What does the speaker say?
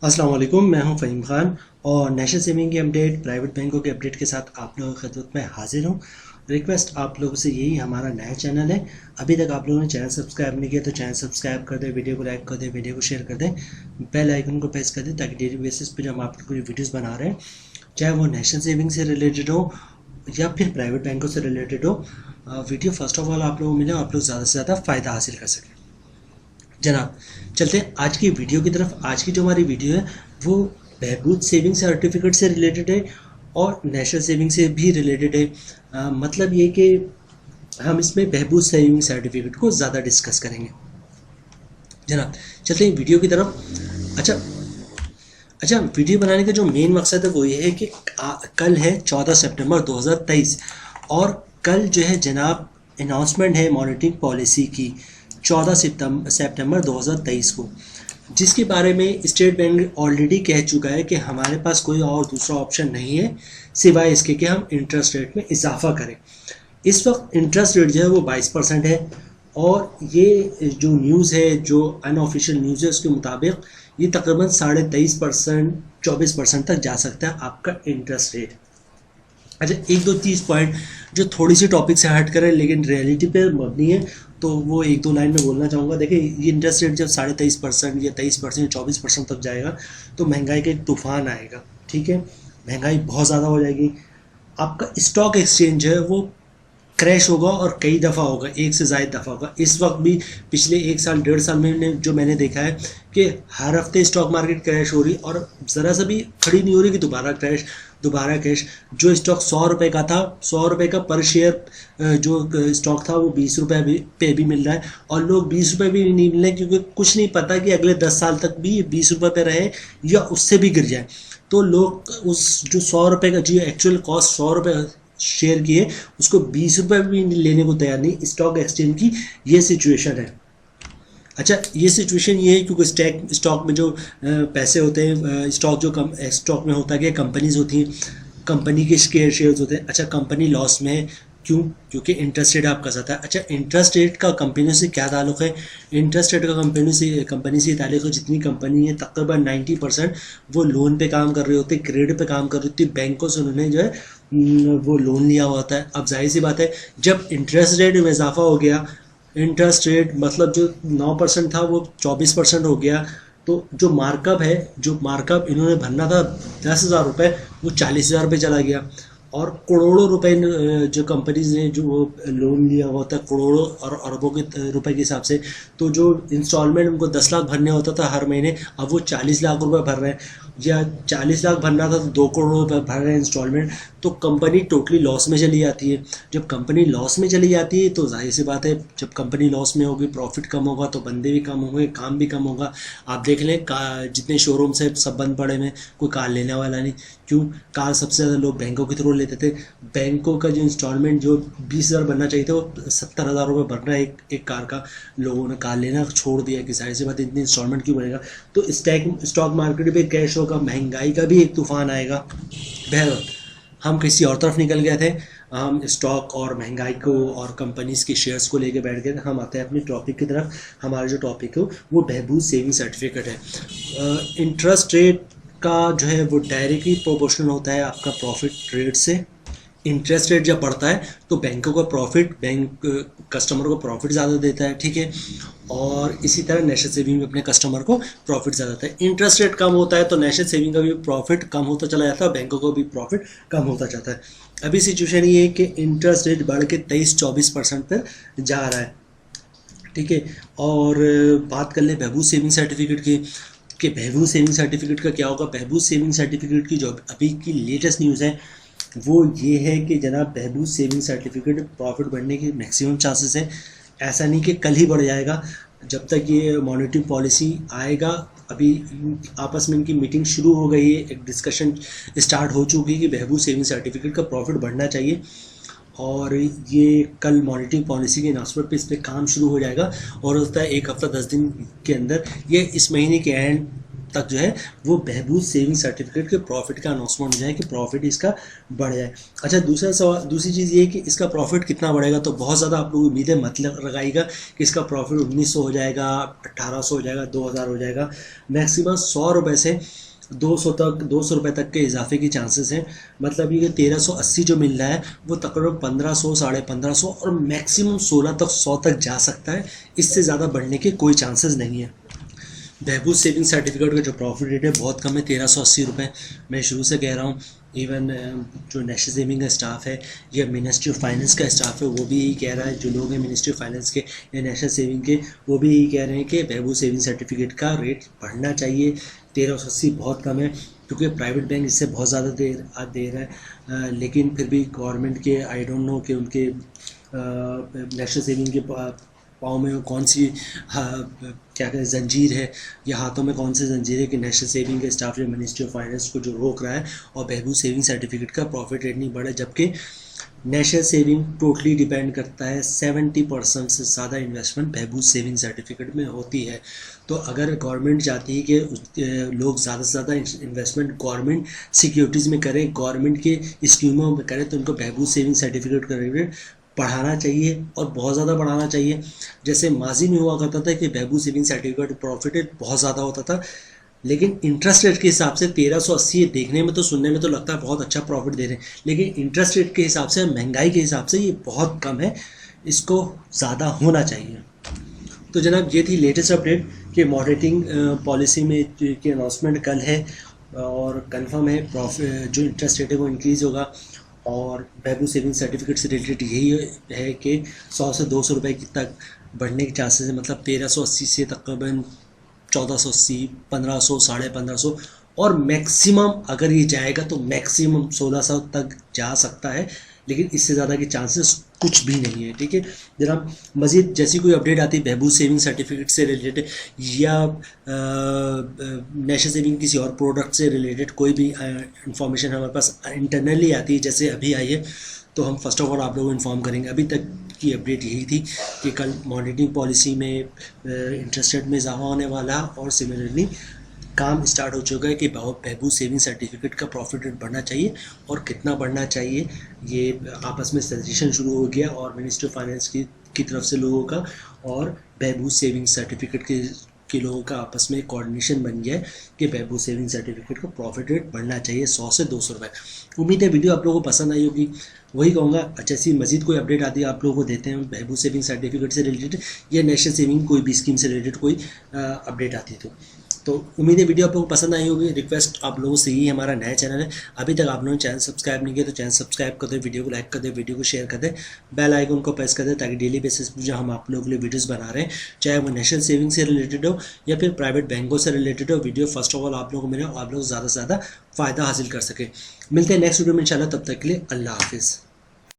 अस्सलाम वालेकुम, मैं हूं फ़हीम खान और नेशनल सेविंग की अपडेट, प्राइवेट बैंकों के अपडेट के साथ आप लोगों की खिदमत में हाजिर हूं। रिक्वेस्ट आप लोगों से यही, हमारा नया चैनल है, अभी तक आप लोगों ने चैनल सब्सक्राइब नहीं किया तो चैनल सब्सक्राइब कर दें, वीडियो को लाइक कर दें, वीडियो को शेयर कर दें, बेल आइकन को प्रेस कर दें ताकि डेली बेसिस पे जब आप कोई वीडियोज़ बना रहे हैं, चाहे वो नेशनल सेविंग से रिलेटेड हो या फिर प्राइवेट बैंकों से रिलेटेड हो, वीडियो फर्स्ट ऑफ ऑल आप लोगों को मिले, आप लोग ज़्यादा से ज़्यादा फ़ायदा हासिल कर सकें। जनाब, चलते हैं आज की वीडियो की तरफ। आज की जो हमारी वीडियो है वो बहबूद सेविंग सर्टिफिकेट से रिलेटेड है और नेशनल सेविंग से भी रिलेटेड है। मतलब ये कि हम इसमें बहबूद सेविंग सर्टिफिकेट को ज़्यादा डिस्कस करेंगे। जनाब, चलते हैं वीडियो की तरफ। अच्छा, वीडियो बनाने का जो मेन मकसद है वो ये है कि कल है 14 सितंबर 2023 और कल जो है जनाब अनाउंसमेंट है मॉनेटरी पॉलिसी की 14 सितंबर 2023 को, जिसके बारे में स्टेट बैंक ऑलरेडी कह चुका है कि हमारे पास कोई और दूसरा ऑप्शन नहीं है सिवाय इसके कि हम इंटरेस्ट रेट में इजाफा करें। इस वक्त इंटरेस्ट रेट जो है वो 22% है और ये जो न्यूज़ है, जो अनऑफिशियल न्यूज़ है, उसके मुताबिक ये तकरीबन 23.5% 24% तक जा सकता है आपका इंटरेस्ट रेट। अच्छा, एक दो 30 पॉइंट जो थोड़ी सी टॉपिक से हट कर है लेकिन रियलिटी पे मबनी है, तो वो एक दो लाइन में बोलना चाहूँगा। देखिए, ये इंटरेस्ट रेट जब 23.5% या 23% 24% तक जाएगा तो महंगाई का एक तूफान आएगा। ठीक है, महंगाई बहुत ज़्यादा हो जाएगी, आपका स्टॉक एक्सचेंज है वो क्रैश होगा और कई दफ़ा होगा, एक से ज़्यादा दफ़ा होगा। इस वक्त भी पिछले एक साल 1.5 साल में जो मैंने देखा है कि हर हफ्ते स्टॉक मार्केट क्रैश हो रही और ज़रा सा भी खड़ी नहीं हो रही कि दोबारा क्रैश। जो स्टॉक 100 रुपये का था, 100 रुपये का पर शेयर जो स्टॉक था वो 20 रुपये पे भी मिल रहा है और लोग 20 रुपये भी नहीं मिल रहे क्योंकि कुछ नहीं पता कि अगले 10 साल तक भी 20 रुपये पे रहे या उससे भी गिर जाए। तो लोग उस जो 100 रुपये का जो एक्चुअल कॉस्ट 100 रुपये शेयर किए उसको 20 रुपये भी लेने को तैयार नहीं। स्टॉक एक्सचेंज की ये सिचुएशन है। अच्छा, ये सिचुएशन ये है क्योंकि स्टॉक में जो पैसे होते हैं, स्टॉक जो स्टॉक में होता है कि कंपनीज होती हैं, कंपनी के शेयर्स होते हैं। अच्छा, कंपनी लॉस में है, क्यों? क्योंकि इंटरेस्ट रेट आपका ज़्यादा है। अच्छा, इंटरेस्ट रेट का कंपनी से क्या ताल्लुक़ है? इंटरेस्ट रेट का कंपनी से ताल्लुक़ है, जितनी कंपनी है तकरीबन 90% वो लोन पे काम कर रही होती है, क्रेडिट पे काम कर रही होती है, बैंकों से उन्होंने जो है वो लोन लिया हुआ होता है। अब जाहिर सी बात है, जब इंटरेस्ट रेट में इजाफा हो गया, इंटरेस्ट रेट मतलब जो 9% था वो 24% हो गया, तो जो मार्कअप इन्होंने भरना था 10,000 रुपये, वो 40,000 रुपये चला गया और करोड़ों रुपए जो कंपनीज ने जो वो लोन लिया हुआ था, करोड़ों और अरबों के रुपए के हिसाब से, तो जो इंस्टॉलमेंट उनको 10 लाख भरने होता था हर महीने, अब वो 40 लाख रुपए भर रहे हैं, या 40 लाख भरना था तो 2 करोड़ रुपए भर रहे हैं इंस्टॉलमेंट। तो कंपनी टोटली लॉस में चली जाती है। जब कंपनी लॉस में चली जाती है तो जाहिर सी बात है, जब कंपनी लॉस में होगी, प्रॉफिट कम होगा तो बंदे भी कम होंगे, काम भी कम होगा। आप देख लें, जितने शोरूम्स हैं सब बंद पड़े हैं, कोई कार लेने वाला नहीं। क्यों? कार सबसे ज़्यादा लोग बैंकों के थ्रू लेते थे। बैंकों का जो इंस्टॉलमेंट जो 20,000 बनना चाहिए था वो 70,000 रुपये भरना है एक कार का, लोगों ने कार लेना छोड़ दिया कि जाहिर सी बात इतनी इंस्टॉलमेंट क्यों बनेगा। तो स्टॉक मार्केट पे क्रैश होगा, महंगाई का भी एक तूफान आएगा। बहरहाल, हम किसी और तरफ निकल गए थे, हम स्टॉक और महंगाई को और कंपनीज के शेयर्स को लेके बैठ गए। हम आते हैं अपने टॉपिक की तरफ। हमारा जो टॉपिक है वो बहबूद सेविंग सर्टिफिकेट है। इंटरेस्ट रेट का जो है वो डायरेक्टली प्रोपोर्शनल होता है आपका प्रॉफिट रेट से। इंटरेस्ट रेट जब बढ़ता है तो बैंक कस्टमर को प्रॉफिट ज़्यादा देता है। ठीक है, और इसी तरह नेशनल सेविंग में अपने कस्टमर को प्रॉफिट ज़्यादा देता है। इंटरेस्ट रेट कम होता है तो नेशनल सेविंग का भी प्रॉफिट कम होता चला जाता है, बैंकों को भी प्रॉफिट कम होता जाता है। अभी सिचुएशन ये है कि इंटरेस्ट रेट बढ़ के 23-24% पर जा रहा है। ठीक है, और बात कर लें बहबूद सेविंग सर्टिफिकेट की कि बहबूद सेविंग सर्टिफिकेट का क्या होगा। बहबूद सेविंग सर्टिफिकेट की जो अभी की लेटेस्ट न्यूज़ है वो ये है कि जनाब बहबूद सेविंग सर्टिफिकेट प्रॉफिट बढ़ने की मैक्सिमम चांसेस है। ऐसा नहीं कि कल ही बढ़ जाएगा, जब तक ये मॉनेटरी पॉलिसी आएगा। अभी आपस में इनकी मीटिंग शुरू हो गई है, एक डिस्कशन स्टार्ट हो चुकी है कि बहबूद सेविंग सर्टिफिकेट का प्रॉफिट बढ़ना चाहिए और ये कल मॉनेटरी पॉलिसी के अनाउंसमेंट पे इस पर काम शुरू हो जाएगा और होता है 1 हफ्ता 10 दिन के अंदर, ये इस महीने के एंड तक जो है वो बहबूद सेविंग सर्टिफिकेट के प्रॉफिट का अनाउंसमेंट हो जाए कि प्रॉफिट इसका बढ़ जाए। अच्छा, दूसरी चीज़ ये कि इसका प्रॉफिट कितना बढ़ेगा, तो बहुत ज़्यादा आप लोग उम्मीदें मत लगाइएगा कि इसका प्रॉफिट 1900 हो जाएगा, 1800 हो जाएगा, 2000 हो जाएगा। मैक्सिमम 100 रुपये से 200 रुपये तक के इजाफे की चांसेस हैं। मतलब ये 1380 जो मिल रहा है वो तकरीबन 1500, 1550 और मैक्सिमम 16 तक 100 तक जा सकता है। इससे ज़्यादा बढ़ने के कोई चांसेस नहीं है। बहबूद सेविंग सर्टिफिकेट का जो प्रॉफिट रेट है बहुत कम है, 1380 रुपये। मैं शुरू से कह रहा हूँ, इवन जो नेशनल सेविंग का स्टाफ है या मिनिस्ट्री ऑफ फाइनेंस का स्टाफ है वो भी यही कह रहा है, जो लोग हैं मिनिस्ट्री ऑफ फाइनेंस के या नेशनल सेविंग के वो भी यही कह रहे हैं कि बहबूद सेविंग सर्टिफिकेट का रेट बढ़ना चाहिए। 1380 बहुत कम है क्योंकि प्राइवेट बैंक इससे बहुत ज़्यादा दे रहा है, लेकिन फिर भी गवर्नमेंट के आई डोंट नो कि उनके नेशनल सेविंग के पाँव में कौन सी क्या कहते हैं जंजीर है या हाथों में कौन सी जंजीर है कि नेशनल सेविंग के स्टाफ या मिनिस्ट्री ऑफ फाइनेंस को जो रोक रहा है और बहबूद सेविंग सर्टिफिकेट का प्रॉफिट रेट नहीं बढ़ा। जबकि नेशनल सेविंग टोटली डिपेंड करता है, 70% से ज़्यादा इन्वेस्टमेंट बहबूद सेविंग सर्टिफिकेट में होती है। तो अगर गवर्नमेंट चाहती है कि लोग ज़्यादा से ज़्यादा इन्वेस्टमेंट गवर्नमेंट सिक्योरिटीज़ में करें, गवर्नमेंट के स्कीमों में करें, तो उनको बहबूद सेविंग सर्टिफिकेट का रेट बढ़ाना चाहिए और बहुत ज़्यादा बढ़ाना चाहिए। जैसे माजी में हुआ करता था कि बहबूद सेविंग सर्टिफिकेट प्रॉफिट रेट बहुत ज़्यादा होता था, लेकिन इंटरेस्ट रेट के हिसाब से 1380 देखने में तो सुनने में तो लगता है बहुत अच्छा प्रॉफिट दे रहे हैं, लेकिन इंटरेस्ट रेट के हिसाब से, महंगाई के हिसाब से ये बहुत कम है, इसको ज़्यादा होना चाहिए। तो जनाब ये थी लेटेस्ट अपडेट कि मॉडरेटिंग पॉलिसी में की अनाउंसमेंट कल है और कंफर्म है प्रॉफिट जो इंटरेस्ट रेट है वो इंक्रीज़ होगा। और बहबूद सेविंग सर्टिफिकेट से रिलेटेड यही है कि 100 से 200 रुपये तक बढ़ने के चांसेस है। मतलब 1380 से तकरीबन 1480, 1500, 1550 और मैक्सिमम अगर ये जाएगा तो मैक्सिमम 1600 तक जा सकता है, लेकिन इससे ज़्यादा के चांसेस कुछ भी नहीं है। ठीक है जनाब, मज़ीद जैसी कोई अपडेट आती है बहबूद सेविंग सर्टिफिकेट से रिलेटेड या नेशनल सेविंग किसी और प्रोडक्ट से रिलेटेड कोई भी इंफॉर्मेशन हमारे पास इंटरनली आती है, जैसे अभी आई है, तो हम फर्स्ट ऑफ ऑल आप लोगों को इन्फॉर्म करेंगे। अभी तक की अपडेट यही थी कि कल मॉनिटरिंग पॉलिसी में इंटरेस्ट रेट में इजाफा होने वाला और सिमिलरली काम स्टार्ट हो चुका है कि बहबूद सेविंग सर्टिफिकेट का प्रॉफिट रेट बढ़ना चाहिए और कितना बढ़ना चाहिए ये आपस में सजेशन शुरू हो गया और मिनिस्ट्री ऑफ फाइनेंस की तरफ से लोगों का और बहबूद सेविंग सर्टिफिकेट के लोगों का आपस में कोऑर्डिनेशन बन गया है कि बहबूद सेविंग सर्टिफिकेट का प्रॉफिट रेट बढ़ना चाहिए 100 से 200 रुपये। उम्मीद है वीडियो आप लोगों को पसंद आई होगी। वही कहूँगा, अच्छा सी मजीद कोई अपडेट आती है आप लोगों को देते हैं बहबूद सेविंग सर्टिफिकेट से रिलेटेड या नेशनल सेविंग कोई भी स्कीम से रिलेटेड कोई अपडेट आती है तो उम्मीद है वीडियो आप लोगों को पसंद आई होगी। रिक्वेस्ट आप लोगों से ही, हमारा नया चैनल है, अभी तक आप लोगों ने चैनल सब्सक्राइब नहीं किया तो चैनल सब्सक्राइब कर दे, वीडियो को लाइक कर दे, वीडियो को शेयर कर दे, बेल आइकन को प्रेस कर दे ताकि डेली बेसिस पर जो हम आप लोगों के लिए वीडियोस बना रहे हैं, चाहे वो नेशनल सेविंग से रिलेटेड हो या फिर प्राइवेट बैंकों से रिलेटेड हो, वीडियो फर्स्ट ऑफ ऑल आप लोगों को मिले और आप लोग ज़्यादा से ज़्यादा फ़ायदा हासिल कर सके। मिलते हैं नेक्स्ट वीडियो में इंशाल्लाह, तब तक के लिए अल्लाह हाफिज़।